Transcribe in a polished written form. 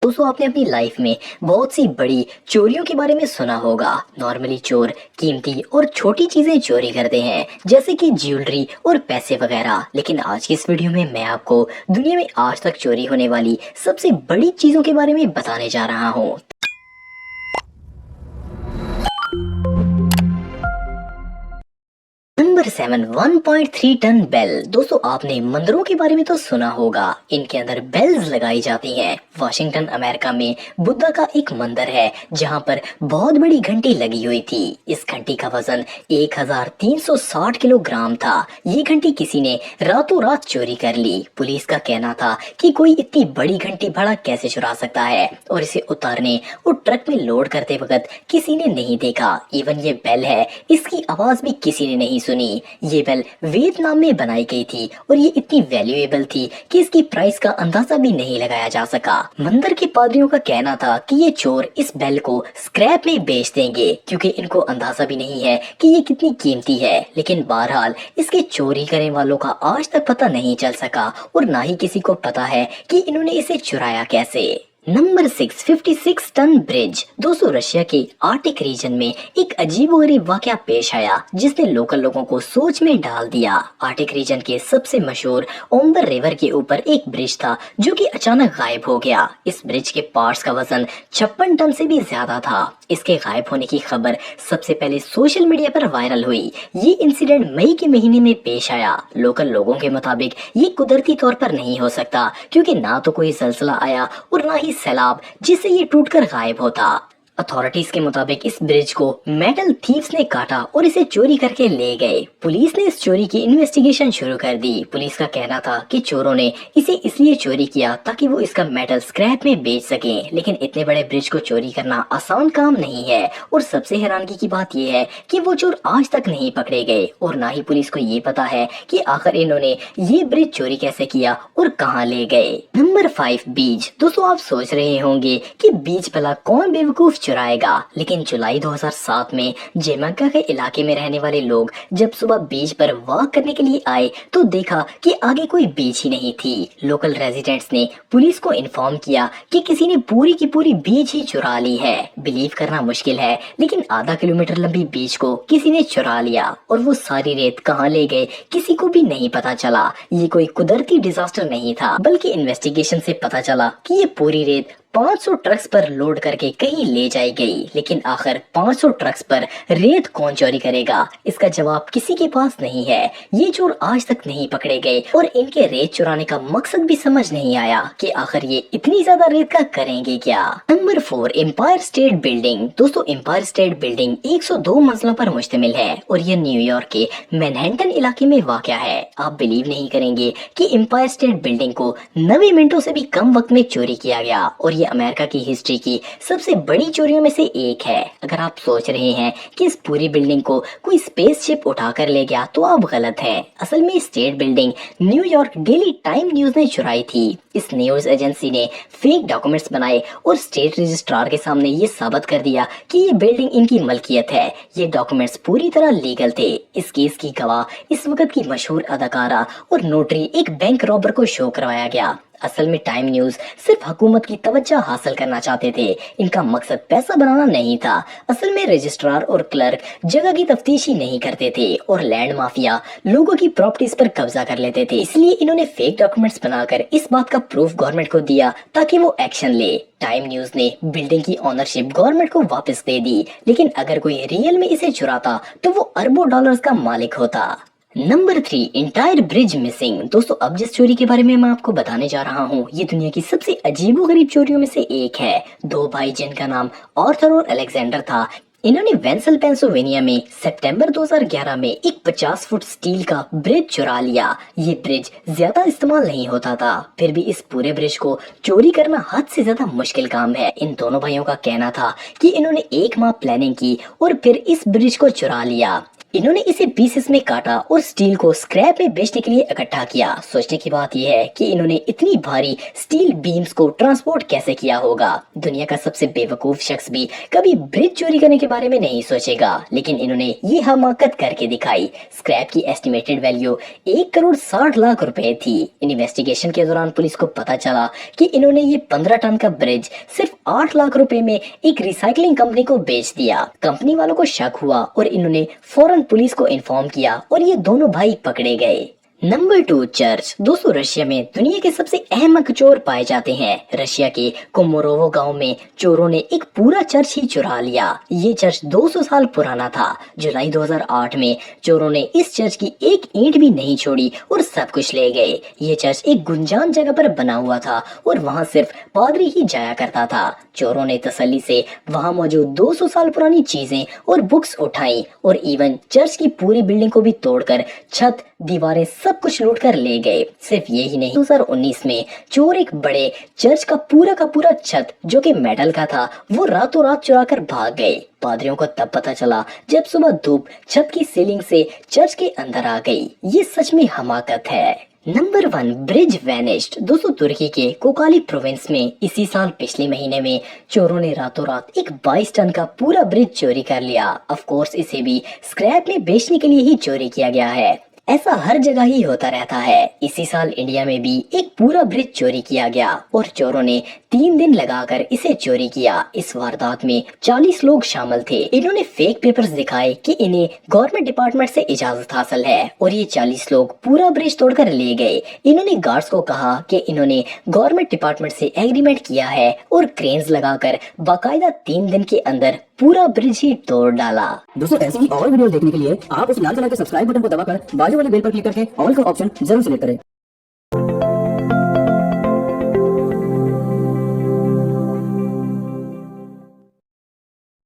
दोस्तों, आपने अपनी लाइफ में बहुत सी बड़ी चोरियों के बारे में सुना होगा। नॉर्मली चोर कीमती और छोटी चीजें चोरी करते हैं, जैसे कि ज्वेलरी और पैसे वगैरह। लेकिन आज की इस वीडियो में मैं आपको दुनिया में आज तक चोरी होने वाली सबसे बड़ी चीजों के बारे में बताने जा रहा हूँ। Number 7, 1.3 ton bell. दोस्तों, आपने मंदिरों के बारे में तो सुना होगा। इनके अंदर बेल्स लगाई जाती हैं। वाशिंगटन अमेरिका में बुद्धा का एक मंदिर है जहां पर बहुत बड़ी घंटी लगी हुई थी। इस घंटी का वजन 1360 किलोग्राम था। ये घंटी किसी ने रातों रात चोरी कर ली। पुलिस का कहना था कि कोई इतनी बड़ी घंटी भाड़ा कैसे चुरा सकता है, और इसे उतारने और ट्रक में लोड करते वक्त किसी ने नहीं देखा। इवन ये बेल है, इसकी आवाज भी किसी ने नहीं सुनी। ये बेल वियतनाम में बनाई गई थी और ये इतनी वैल्यूएबल थी कि इसकी प्राइस का अंदाजा भी नहीं लगाया जा सका। मंदिर के पादरियों का कहना था कि ये चोर इस बेल को स्क्रैप में बेच देंगे, क्योंकि इनको अंदाजा भी नहीं है कि ये कितनी कीमती है। लेकिन बहरहाल इसके चोरी करने वालों का आज तक पता नहीं चल सका, और ना ही किसी को पता है कि इन्होंने इसे चुराया कैसे। Number 6, 56 ton bridge. दोस्तों, रशिया के आर्टिक रीजन में एक अजीबोगरीब वाकया पेश आया जिसने लोकल लोगों को सोच में डाल दिया। आर्टिक रीजन के सबसे मशहूर ओम्बर रिवर के ऊपर एक ब्रिज था जो कि अचानक गायब हो गया। इस ब्रिज के पार्ट्स का वजन 56 टन से भी ज्यादा था। इसके गायब होने की खबर सबसे पहले सोशल मीडिया पर वायरल हुई। ये इंसिडेंट मई के महीने में पेश आया। लोकल लोगों के मुताबिक ये कुदरती तौर पर नहीं हो सकता, क्योंकि ना तो कोई ज़लज़ला आया और ना ही सैलाब जिससे ये टूटकर गायब होता। अथॉरिटीज के मुताबिक इस ब्रिज को मेटल थीव्स ने काटा और इसे चोरी करके ले गए। पुलिस ने इस चोरी की इन्वेस्टिगेशन शुरू कर दी। पुलिस का कहना था कि चोरों ने इसे इसलिए चोरी किया ताकि वो इसका मेटल स्क्रैप में बेच सकें। लेकिन इतने बड़े ब्रिज को चोरी करना आसान काम नहीं है, और सबसे हैरानगी की बात यह है कि वो चोर आज तक नहीं पकड़े गए, और ना ही पुलिस को ये पता है कि आखिर इन्होंने ये ब्रिज चोरी कैसे किया और कहाँ ले गए। नंबर 5, बीच। दोस्तों, आप सोच रहे होंगे कि बीच भला कौन बेवकूफ चुराएगा, लेकिन जुलाई 2007 में जमैका के इलाके में रहने वाले लोग जब सुबह बीच पर वॉक करने के लिए आए तो देखा कि आगे कोई बीच ही नहीं थी। लोकल रेजिडेंट्स ने पुलिस को इन्फॉर्म किया कि किसी ने पूरी की पूरी बीच ही चुरा ली है। बिलीव करना मुश्किल है, लेकिन आधा किलोमीटर लंबी बीच को किसी ने चुरा लिया, और वो सारी रेत कहाँ ले गए किसी को भी नहीं पता चला। ये कोई कुदरती डिजास्टर नहीं था, बल्कि इन्वेस्टिगेशन से पता चला कि ये पूरी रेत 500 ट्रक्स पर लोड करके कहीं ले जाई गई। लेकिन आखिर 500 ट्रक्स पर रेत कौन चोरी करेगा, इसका जवाब किसी के पास नहीं है। ये चोर आज तक नहीं पकड़े गए, और इनके रेत चुराने का मकसद भी समझ नहीं आया कि आखिर ये इतनी ज्यादा रेत का करेंगे क्या। Number 4, Empire State Building. दोस्तों, एम्पायर स्टेट बिल्डिंग 102 मंजिलों पर मुश्तमिल है, और ये न्यूयॉर्क के मैनहट्टन इलाके में वाक़या है। आप बिलीव नहीं करेंगे कि एम्पायर स्टेट बिल्डिंग को 90 मिनटों से भी कम वक्त में चोरी किया गया, और ये अमेरिका की हिस्ट्री की सबसे बड़ी चोरियों में से एक है। अगर आप सोच रहे हैं कि इस पूरी बिल्डिंग को कोई स्पेसशिप उठाकर ले गया, तो आप गलत हैं। असल में state building New York daily time news ने चुराई थी। इस न्यूज एजेंसी ने फेक डॉक्यूमेंट्स बनाए और स्टेट रजिस्ट्रार के सामने ये साबित कर दिया कि ये बिल्डिंग इनकी मलकियत है। ये डॉक्यूमेंट्स पूरी तरह लीगल थे। इस केस की गवाह इस वक्त की मशहूर अदाकारा और नोटरी एक बैंक रॉबर को शो करवाया गया। असल में टाइम न्यूज सिर्फ हुकूमत की तवज्जो हासिल करना चाहते थे। इनका मकसद पैसा बनाना नहीं था। असल में रजिस्ट्रार और क्लर्क जगह की तफ्तीश ही नहीं करते थे, और लैंड माफिया लोगों की प्रॉपर्टीज पर कब्जा कर लेते थे। इसलिए इन्होंने फेक डॉक्यूमेंट्स बनाकर इस बात का प्रूफ गवर्नमेंट को दिया ताकि वो एक्शन ले। टाइम न्यूज ने बिल्डिंग की ओनरशिप गवर्नमेंट को वापस दे दी, लेकिन अगर कोई रियल में इसे चुराता तो वो अरबों डॉलर्स का मालिक होता। Number 3, entire bridge missing. दोस्तों, अब जिस चोरी के बारे में मैं आपको बताने जा रहा हूँ, ये दुनिया की सबसे अजीबोगरीब चोरियों में से एक है। दो भाई जिनका नाम आर्थर और अलेक्जेंडर था, इन्होंने वेंसल पेंसिल्वेनिया में सितंबर 2011 में एक 50 फुट स्टील का ब्रिज चुरा लिया। ये ब्रिज ज्यादा इस्तेमाल नहीं होता था, फिर भी इस पूरे ब्रिज को चोरी करना हद से ज्यादा मुश्किल काम है। इन दोनों भाइयों का कहना था कि इन्होंने 1 माह प्लानिंग की और फिर इस ब्रिज को चुरा लिया। इन्होंने इसे पीसेस में काटा और स्टील को स्क्रैप में बेचने के लिए इकट्ठा किया। सोचने की बात यह है कि इन्होंने इतनी भारी स्टील बीम्स को ट्रांसपोर्ट कैसे किया होगा। दुनिया का सबसे बेवकूफ शख्स भी कभी ब्रिज चोरी करने के बारे में नहीं सोचेगा, लेकिन इन्होंने ये हमाकत करके दिखाई। स्क्रैप की एस्टिमेटेड वैल्यू 1,60,00,000 रुपए थी। इन्वेस्टिगेशन के दौरान पुलिस को पता चला कि इन्होंने ये 15 टन का ब्रिज सिर्फ 8 लाख रुपए में एक रिसाइकलिंग कंपनी को बेच दिया। कंपनी वालों को शक हुआ और इन्होंने फौरन पुलिस को इन्फॉर्म किया और ये दोनों भाई पकड़े गए। Number 2, church. दोस्तों, रशिया में दुनिया के सबसे अहमक चोर पाए जाते हैं। रशिया के कोमोरोवो गांव में चोरों ने एक पूरा चर्च ही चुरा लिया। ये चर्च 200 साल पुराना था। जुलाई 2008 में चोरों ने इस चर्च की एक ईंट भी नहीं छोड़ी और सब कुछ ले गए। ये चर्च एक गुंजान जगह पर बना हुआ था और वहाँ सिर्फ पादरी ही जाया करता था। चोरों ने तसल्ली से वहाँ मौजूद 200 साल पुरानी चीजें और बुक्स उठाई और इवन चर्च की पूरी बिल्डिंग को भी तोड़कर छत, दीवारें सब कुछ लूट कर ले गए। सिर्फ यही नहीं, 2019 में चोर एक बड़े चर्च का पूरा छत जो कि मेटल का था वो रातों रात चुरा कर भाग गए। पादरियों को तब पता चला जब सुबह धूप छत की सीलिंग से चर्च के अंदर आ गई। ये सच में हमाकत है। Number 1, bridge vanished. दोस्तों, तुर्की के कोकाली प्रोविंस में इसी साल पिछले महीने में चोरों ने रातों रात एक 22 टन का पूरा ब्रिज चोरी कर लिया। ऑफ कोर्स इसे भी स्क्रैप में बेचने के लिए ही चोरी किया गया है। ऐसा हर जगह ही होता रहता है। इसी साल इंडिया में भी एक पूरा ब्रिज चोरी किया गया और चोरों ने 3 दिन लगाकर इसे चोरी किया। इस वारदात में 40 लोग शामिल थे। इन्होंने फेक पेपर्स दिखाए कि इन्हें गवर्नमेंट डिपार्टमेंट से इजाजत हासिल है और ये 40 लोग पूरा ब्रिज तोड़कर ले गए। इन्होंने गार्ड्स को कहा कि इन्होंने गवर्नमेंट डिपार्टमेंट से एग्रीमेंट किया है और क्रेन्स लगाकर बाकायदा 3 दिन के अंदर पूरा ब्रिज ही तोड़ डाला। दोस्तों, ऐसी ही और वीडियो देखने के लिए आप उस लाल कलर के सब्सक्राइब बटन को दबाकर बाजू वाले बेल पर क्लिक करके ऑल का ऑप्शन जरूर सिलेक्ट करें।